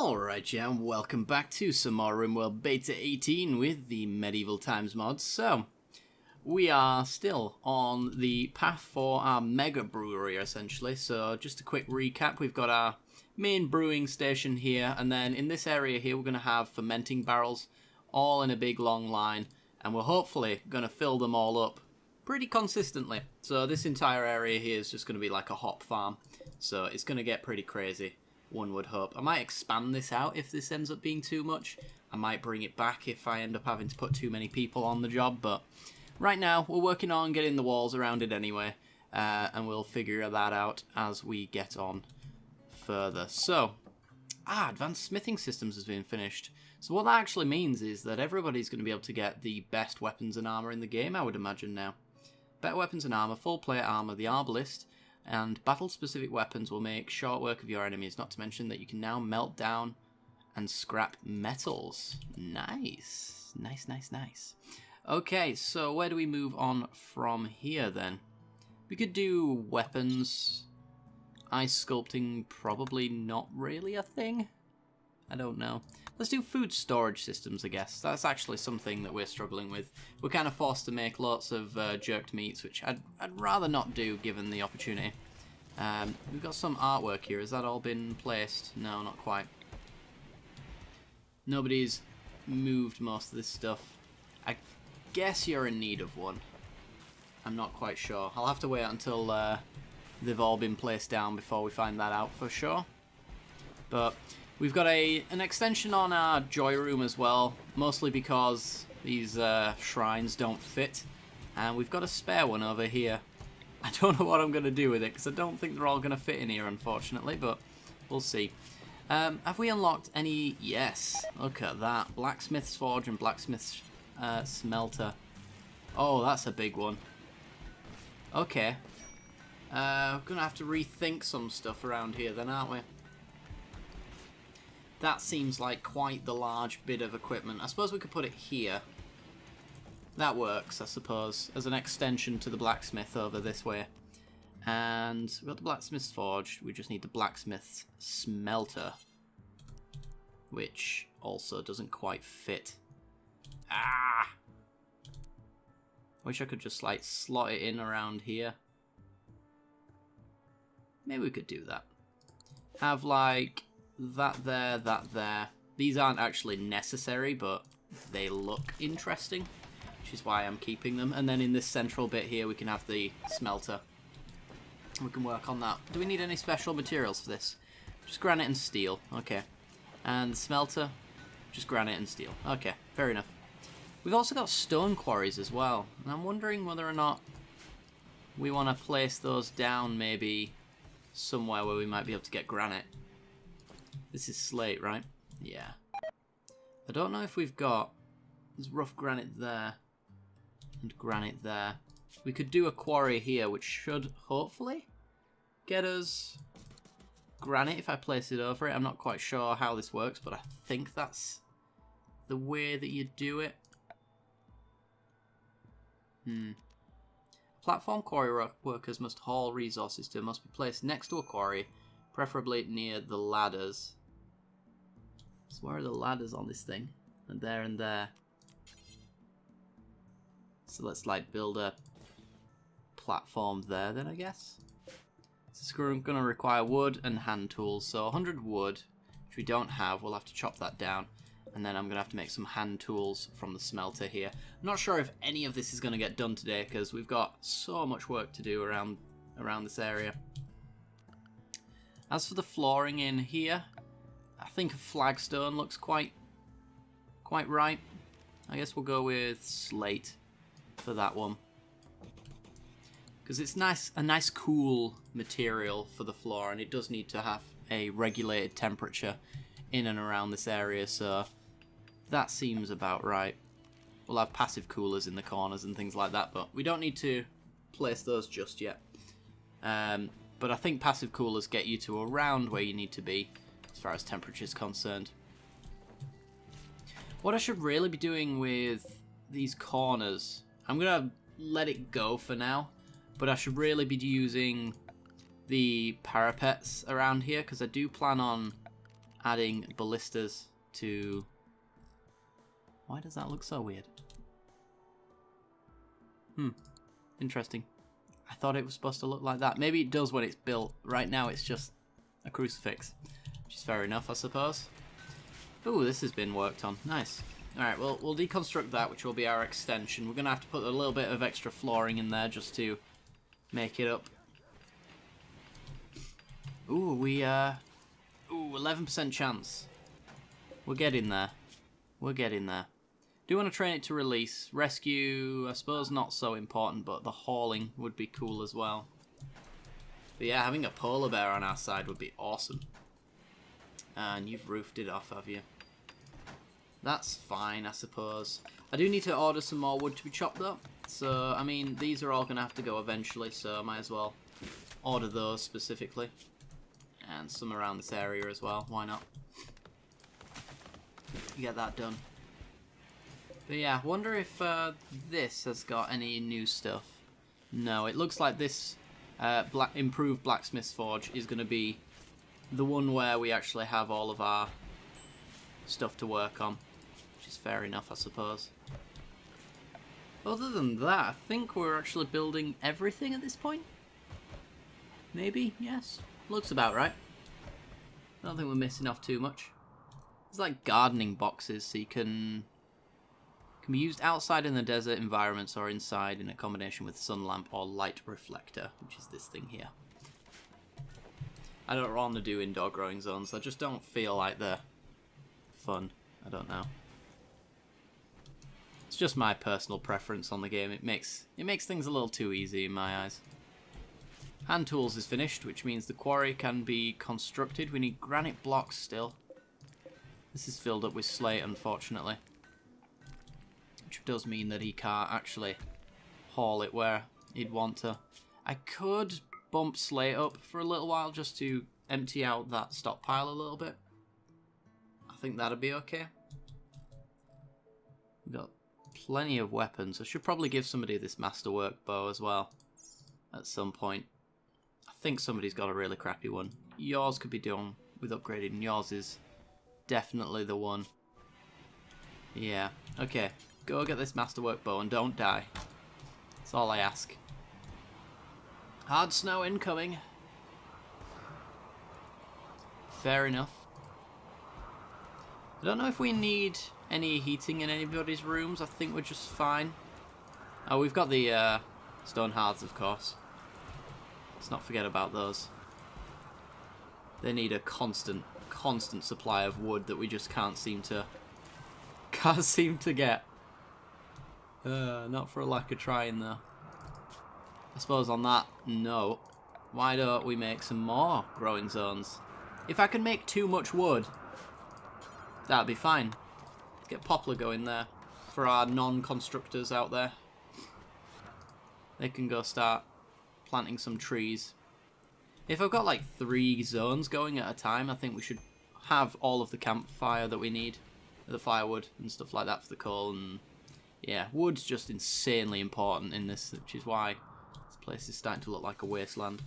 Alright, yeah, and welcome back to some more Rimworld Beta 18 with the Medieval Times mods. So, we are still on the path for our mega brewery, essentially. So, just a quick recap, we've got our main brewing station here, and then in this area here we're going to have fermenting barrels all in a big long line, and we're hopefully going to fill them all up pretty consistently. So this entire area here is just going to be like a hop farm, so it's going to get pretty crazy, one would hope. I might expand this out if this ends up being too much. I might bring it back if I end up having to put too many people on the job, but right now we're working on getting the walls around it anyway, and we'll figure that out as we get on further. So, advanced smithing systems has been finished. So what that actually means is that everybody's going to be able to get the best weapons and armor in the game, I would imagine now. Better weapons and armor, full plate armor, the arbalist, and battle-specific weapons will make short work of your enemies, not to mention that you can now melt down and scrap metals. Nice. Nice, nice, nice. Okay, so where do we move on from here then? We could do weapons. Ice sculpting, probably not really a thing. I don't know. Let's do food storage systems, I guess. That's actually something that we're struggling with. We're kind of forced to make lots of jerked meats, which I'd rather not do given the opportunity. We've got some artwork here. Has that all been placed? No, not quite. Nobody's moved most of this stuff. I guess you're in need of one. I'm not quite sure. I'll have to wait until they've all been placed down before we find that out for sure. But we've got an extension on our joy room as well, mostly because these shrines don't fit, and we've got a spare one over here. I don't know what I'm going to do with it, because I don't think they're all going to fit in here, unfortunately, but we'll see. Have we unlocked any? Yes, look at that. Blacksmith's Forge and Blacksmith's Smelter. Oh, that's a big one. Okay. We're going to have to rethink some stuff around here then, aren't we? That seems like quite the large bit of equipment. I suppose we could put it here. That works, I suppose, as an extension to the blacksmith over this way. And we've got the blacksmith's forge. We just need the blacksmith's smelter, which also doesn't quite fit. Ah! Wish I could just like slot it in around here. Maybe we could do that. Have like that there, that there. These aren't actually necessary, but they look interesting, which is why I'm keeping them. And then in this central bit here, we can have the smelter. We can work on that. Do we need any special materials for this? Just granite and steel. Okay. And the smelter, just granite and steel. Okay, fair enough. We've also got stone quarries as well, and I'm wondering whether or not we want to place those down maybe somewhere where we might be able to get granite. This is slate, right? Yeah. I don't know if we've got... There's rough granite there and granite there. We could do a quarry here, which should hopefully get us granite if I place it over it. I'm not quite sure how this works, but I think that's the way that you do it. Platform quarry workers must haul resources to, must be placed next to a quarry, preferably near the ladders. So where are the ladders on this thing? And there and there. So let's like build a platform there then, I guess. This is going to require wood and hand tools. So 100 wood, which we don't have, we'll have to chop that down. And then I'm going to have to make some hand tools from the smelter here. I'm not sure if any of this is going to get done today, because we've got so much work to do around this area. As for the flooring in here, I think a flagstone looks quite right. I guess we'll go with slate for that one, because it's a nice cool material for the floor, and it does need to have a regulated temperature in and around this area, so that seems about right. We'll have passive coolers in the corners and things like that, but we don't need to place those just yet. But I think passive coolers get you to around where you need to be as far as temperature is concerned. What I should really be doing with these corners, I'm going to let it go for now, but I should really be using the parapets around here, because I do plan on adding ballistas to... Why does that look so weird? Interesting. I thought it was supposed to look like that. Maybe it does when it's built. Right now it's just a crucifix. Which is fair enough, I suppose. Ooh, this has been worked on. Nice. Alright, well, we'll deconstruct that, which will be our extension. We're going to have to put a little bit of extra flooring in there just to make it up. Ooh, Ooh, 11% chance. We're getting there. We're getting there. Do want to train it to release. Rescue, I suppose not so important, but the hauling would be cool as well. But yeah, having a polar bear on our side would be awesome. And you've roofed it off, have you? That's fine, I suppose. I do need to order some more wood to be chopped up. So, I mean, these are all going to have to go eventually, so I might as well order those specifically. And some around this area as well, why not? Get that done. But yeah, wonder if this has got any new stuff. No, it looks like this improved blacksmith's forge is going to be the one where we actually have all of our stuff to work on. Which is fair enough, I suppose. Other than that, I think we're actually building everything at this point. Maybe, yes. Looks about right. I don't think we're missing off too much. There's like gardening boxes, so you can be used outside in the desert environments or inside in a combination with sun lamp or light reflector, which is this thing here. I don't want to do indoor growing zones. I just don't feel like they're fun. I don't know. It's just my personal preference on the game. It makes things a little too easy in my eyes. Hand tools is finished, which means the quarry can be constructed. We need granite blocks still. This is filled up with slate, unfortunately. Which does mean that he can't actually haul it where he'd want to. I could bump slate up for a little while just to empty out that stockpile a little bit. I think that'd be okay. We've got plenty of weapons. I should probably give somebody this masterwork bow as well at some point. I think somebody's got a really crappy one. Yours could be done with upgrading. Yours is definitely the one. Yeah, okay. Go get this masterwork bow and don't die. That's all I ask. Hard snow incoming. Fair enough. I don't know if we need any heating in anybody's rooms. I think we're just fine. Oh, we've got the stone hearths, of course. Let's not forget about those. They need a constant supply of wood that we just can't seem to get. Not for a lack of trying though. I suppose on that note, why don't we make some more growing zones? If I can make too much wood, that'd be fine. Get poplar going there for our non-constructors out there. They can go start planting some trees. If I've got like 3 zones going at a time, I think we should have all of the campfire that we need. The firewood and stuff like that for the coal. And yeah, wood's just insanely important in this, which is why this place is starting to look like a wasteland.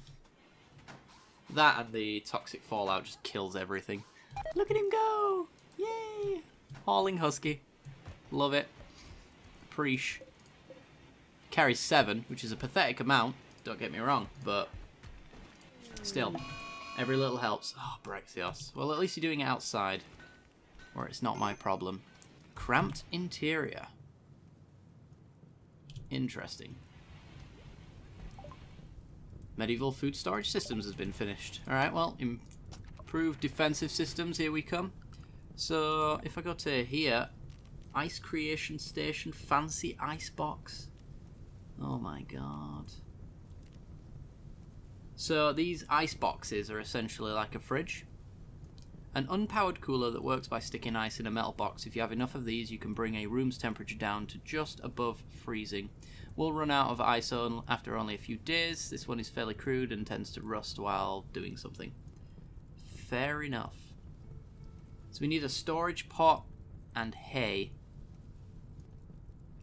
That and the toxic fallout just kills everything. Look at him go! Yay! Hauling husky. Love it. Preach. Carries 7, which is a pathetic amount, don't get me wrong, but still, every little helps. Oh, Brexios. Well, at least you're doing it outside, where it's not my problem. Cramped interior. Interesting. Medieval food storage systems has been finished. Alright, well, improved defensive systems, here we come. So, if I go to here, ice creation station, fancy ice box. Oh my god. So these ice boxes are essentially like a fridge. An unpowered cooler that works by sticking ice in a metal box. If you have enough of these, you can bring a room's temperature down to just above freezing. We'll run out of ice after only a few days. This one is fairly crude and tends to rust while doing something. Fair enough. So we need a storage pot and hay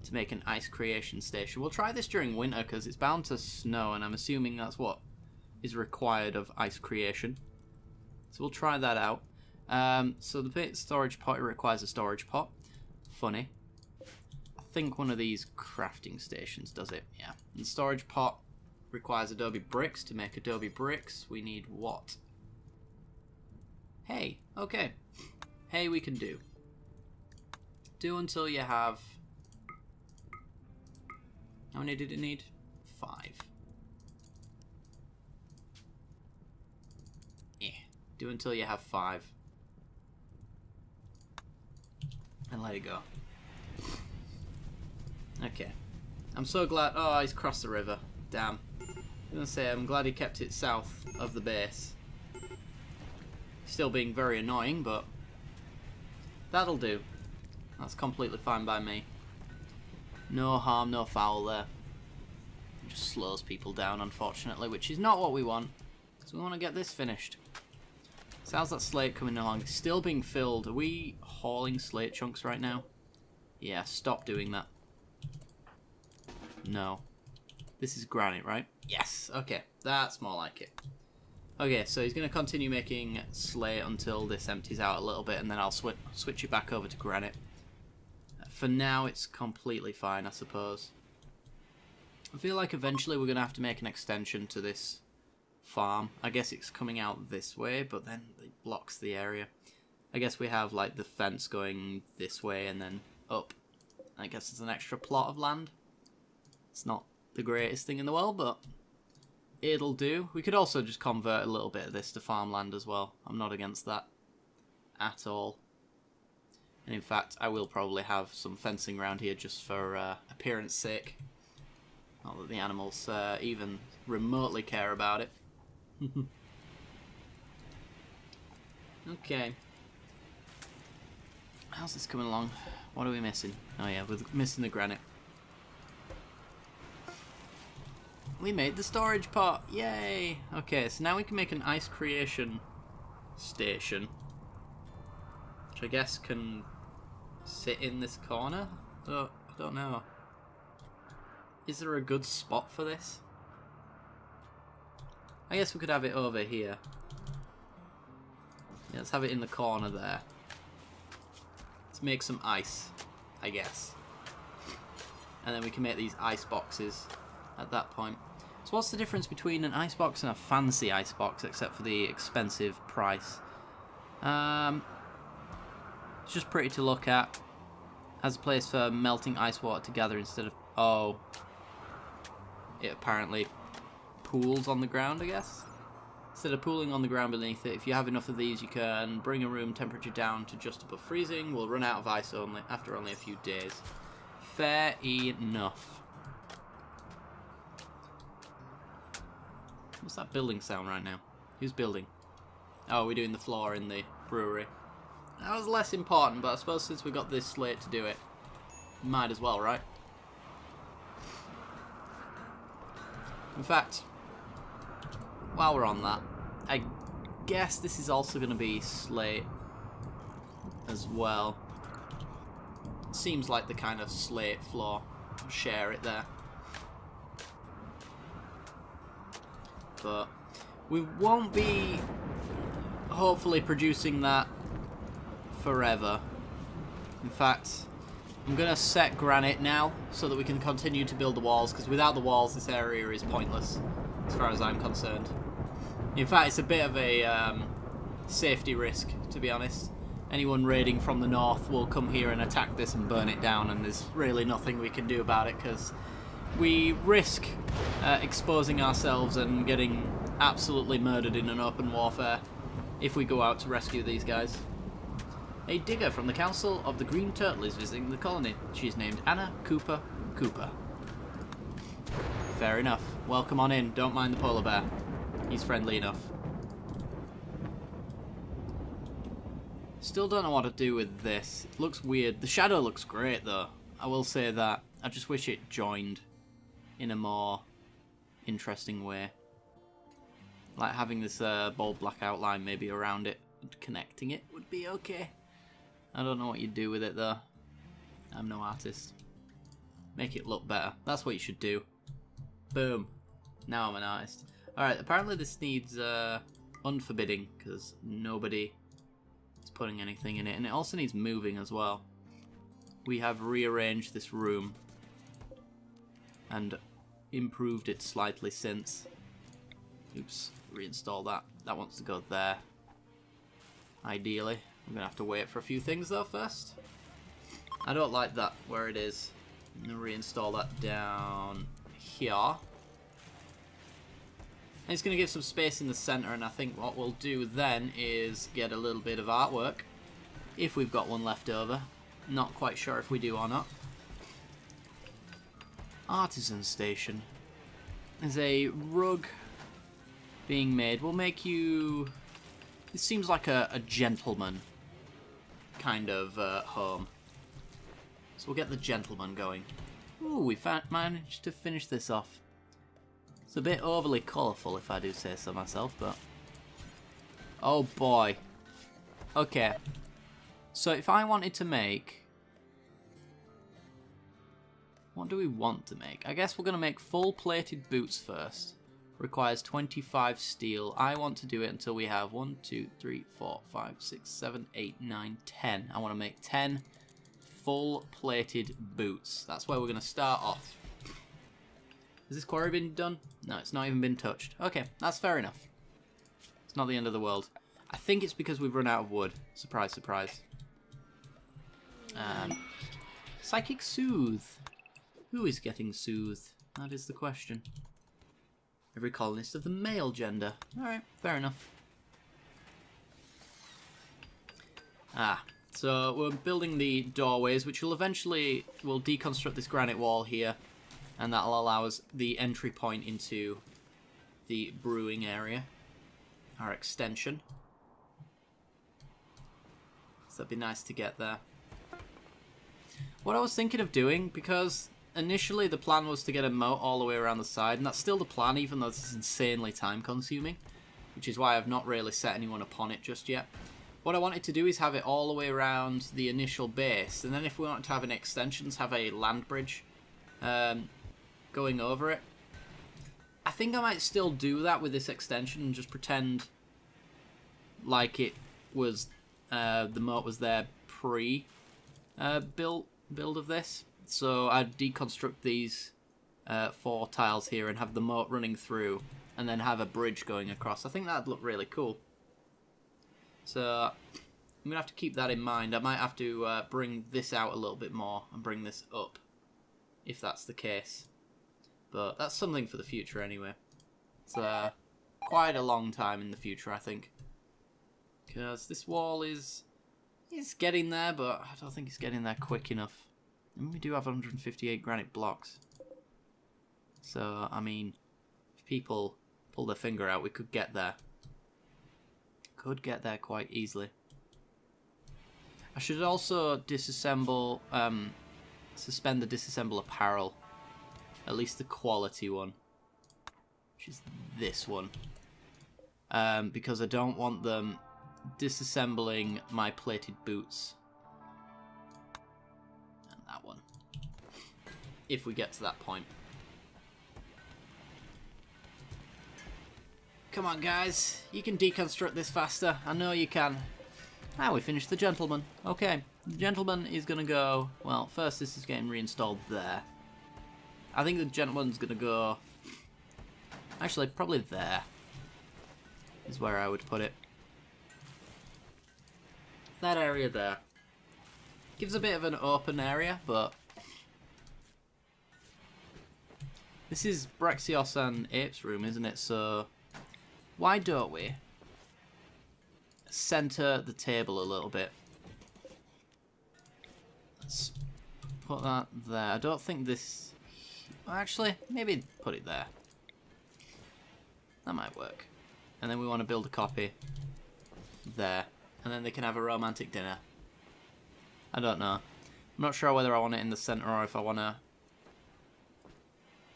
to make an ice creation station. We'll try this during winter because it's bound to snow, and I'm assuming that's what is required of ice creation. So we'll try that out. So the storage pot, it requires a storage pot. Funny. I think one of these crafting stations does it, yeah. And the storage pot requires adobe bricks. To make adobe bricks, we need what? Hay. Okay. Hay we can do. Do until you have... How many did it need? 5. Do until you have 5. And let it go. Okay. I'm so glad... Oh, he's crossed the river. Damn. I was going to say, I'm glad he kept it south of the base. Still being very annoying, but... That'll do. That's completely fine by me. No harm, no foul there. It just slows people down, unfortunately, which is not what we want. So we want to get this finished. So how's that slate coming along? It's still being filled. Are we hauling slate chunks right now? Yeah, stop doing that. No. This is granite, right? Yes! Okay, that's more like it. Okay, so he's going to continue making slate until this empties out a little bit, and then I'll switch it back over to granite. For now, it's completely fine, I suppose. I feel like eventually we're going to have to make an extension to this farm. I guess it's coming out this way, but then it blocks the area. I guess we have like the fence going this way and then up. I guess it's an extra plot of land. It's not the greatest thing in the world, but it'll do. We could also just convert a little bit of this to farmland as well. I'm not against that at all. And in fact, I will probably have some fencing around here just for appearance sake. Not that the animals even remotely care about it. Okay. How's this coming along? What are we missing? Oh yeah, we're missing the granite. We made the storage pot! Yay! Okay, so now we can make an ice creation station. Which I guess can sit in this corner? I don't know. Is there a good spot for this? I guess we could have it over here. Yeah, let's have it in the corner there. Let's make some ice, I guess. And then we can make these ice boxes at that point. So what's the difference between an ice box and a fancy ice box, except for the expensive price? It's just pretty to look at. Has a place for melting ice water to gather instead of... Oh. It apparently pools on the ground, I guess. Instead of pooling on the ground beneath it, if you have enough of these, you can bring a room temperature down to just above freezing. We'll run out of ice after only a few days. Fair enough. What's that building sound right now? Who's building? Oh, we're doing the floor in the brewery. That was less important, but I suppose since we got this slate to do it, might as well, right? In fact, while we're on that, I guess this is also going to be slate as well. Seems like the kind of slate floor. I'll share it there. But we won't be hopefully producing that forever. In fact, I'm going to set granite now so that we can continue to build the walls, because without the walls this area is pointless as far as I'm concerned. In fact, it's a bit of a safety risk, to be honest. Anyone raiding from the north will come here and attack this and burn it down, and there's really nothing we can do about it because we risk exposing ourselves and getting absolutely murdered in an open warfare if we go out to rescue these guys. A digger from the Council of the Green Turtle is visiting the colony. She's named Anna Cooper. Fair enough. Welcome on in. Don't mind the polar bear. He's friendly enough. Still don't know what to do with this. It looks weird. The shadow looks great though. I will say that. I just wish it joined in a more interesting way. Like having this bold black outline maybe around it and connecting it would be okay. I don't know what you'd do with it though. I'm no artist. Make it look better. That's what you should do. Boom. Now I'm an artist. Alright, apparently this needs unforbidding because nobody putting anything in it, and it also needs moving as well. We have rearranged this room and improved it slightly since. Oops, reinstall that. That wants to go there. Ideally. I'm going to have to wait for a few things though first. I don't like that where it is. I'm going to reinstall that down here. And it's going to give some space in the center, and I think what we'll do then is get a little bit of artwork. If we've got one left over. Not quite sure if we do or not. Artisan Station. There's a rug being made. We'll make you... This seems like a gentleman kind of home. So we'll get the gentleman going. Ooh, we managed to finish this off. It's a bit overly colourful if I do say so myself, but... Oh boy. Okay. So if I wanted to make... What do we want to make? I guess we're going to make full plated boots first. Requires 25 steel. I want to do it until we have 1, 2, 3, 4, 5, 6, 7, 8, 9, 10. I want to make 10 full plated boots. That's where we're going to start off. Has this quarry been done? No, it's not even been touched. Okay, that's fair enough. It's not the end of the world. I think it's because we've run out of wood. Surprise, surprise. Psychic Soothe. Who is getting soothed? That is the question. Every colonist of the male gender. Alright, fair enough. So we're building the doorways, which will eventually... We'll deconstruct this granite wall here, and that'll allow us the entry point into the brewing area. Our extension. So that'd be nice to get there. What I was thinking of doing, because... Initially, the plan was to get a moat all the way around the side, and that's still the plan, even though this is insanely time-consuming, which is why I've not really set anyone upon it just yet. What I wanted to do is have it all the way around the initial base, and then if we want to have any extensions, have a land bridge going over it. I think I might still do that with this extension and just pretend like it was the moat was there pre-build of this. So I'd deconstruct these 4 tiles here and have the moat running through, and then have a bridge going across. I think that'd look really cool. So I'm going to have to keep that in mind. I might have to bring this out a little bit more and bring this up, if that's the case. But that's something for the future anyway. It's quite a long time in the future, I think. Because this wall is getting there, but I don't think it's getting there quick enough. And we do have 158 granite blocks. So, I mean, if people pull their finger out, we could get there. Could get there quite easily. I should also disassemble, suspend the disassemble apparel. At least the quality one. Which is this one. Because I don't want them disassembling my plated boots. One, if we get to that point. Come on guys, you can deconstruct this faster. I know you can. We finished the gentleman. Okay, the gentleman is gonna go, well, first this is getting reinstalled there. I think the gentleman's gonna go, actually probably there is where I would put it. That area there. Gives a bit of an open area, but this is Braxios and Ape's room, isn't it? So why don't we center the table a little bit? Let's put that there. I don't think this... Actually, maybe put it there. That might work. And then we want to build a copy there. And then they can have a romantic dinner. I don't know. I'm not sure whether I want it in the center or if I want to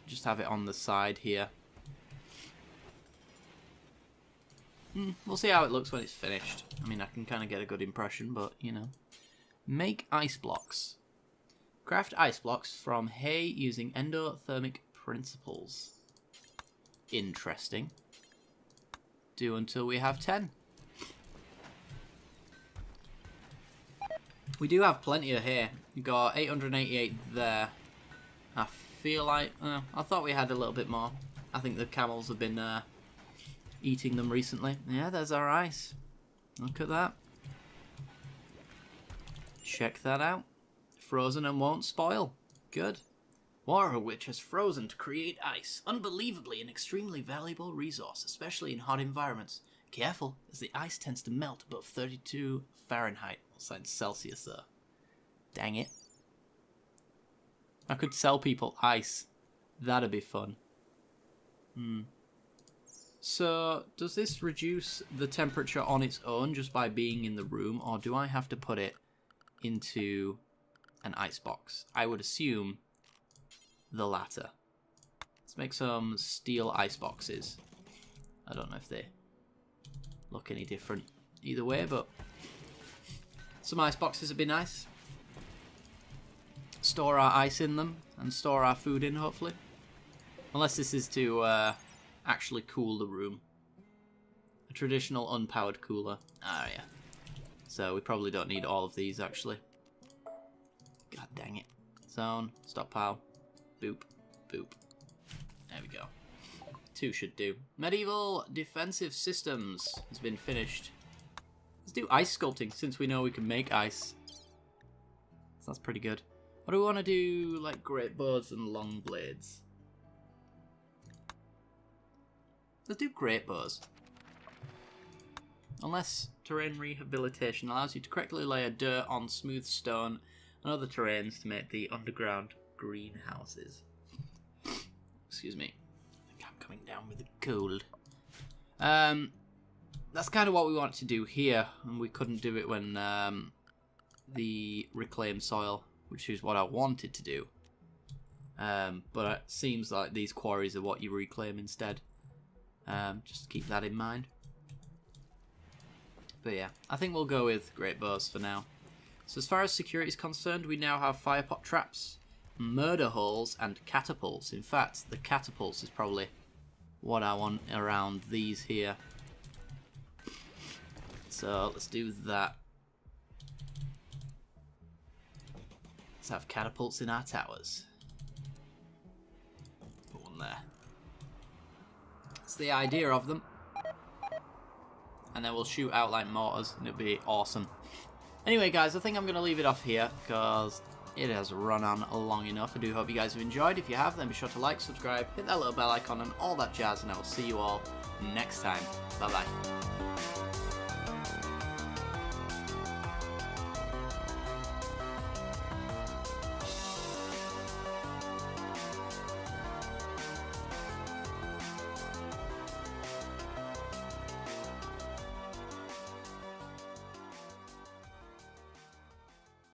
just have it on the side here. We'll see how it looks when it's finished. I mean, I can kind of get a good impression, but, you know. Make ice blocks. Craft ice blocks from hay using endothermic principles. Interesting. Do until we have 10. We do have plenty of hay. We've got 888 there. I feel like... I thought we had a little bit more. I think the camels have been eating them recently. Yeah, there's our ice. Look at that. Check that out. Frozen and won't spoil. Good. Water which has frozen to create ice. Unbelievably an extremely valuable resource, especially in hot environments. Careful, as the ice tends to melt above 32 Fahrenheit. Signs Celsius though. Dang it. I could sell people ice. That'd be fun. So, does this reduce the temperature on its own just by being in the room, or do I have to put it into an icebox? I would assume the latter. Let's make some steel iceboxes. I don't know if they look any different either way, but some iceboxes would be nice. Store our ice in them and store our food in, hopefully. Unless this is to actually cool the room. A traditional unpowered cooler. Ah, yeah. So we probably don't need all of these, actually. God dang it. Zone, stockpile, boop, boop. There we go. 2 should do. Medieval defensive systems has been finished. Let's do ice sculpting, since we know we can make ice. So that's pretty good. What do we want to do, like great bows and long blades? Let's do great bows. Unless terrain rehabilitation allows you to correctly layer dirt on smooth stone and other terrains to make the underground greenhouses. Excuse me. I think I'm coming down with a cold. That's kind of what we want to do here, and we couldn't do it when the reclaimed soil, which is what I wanted to do. But it seems like these quarries are what you reclaim instead. Just keep that in mind. But yeah, I think we'll go with great bows for now. So as far as security is concerned, we now have firepot traps, murder holes, and catapults. In fact, the catapults is probably what I want around these here. So let's do that. Let's have catapults in our towers. Put one there. That's the idea of them. And then we'll shoot out like mortars and it'll be awesome. Anyway guys, I think I'm going to leave it off here because it has run on long enough. I do hope you guys have enjoyed. If you have, then be sure to like, subscribe, hit that little bell icon and all that jazz, and I will see you all next time. Bye bye.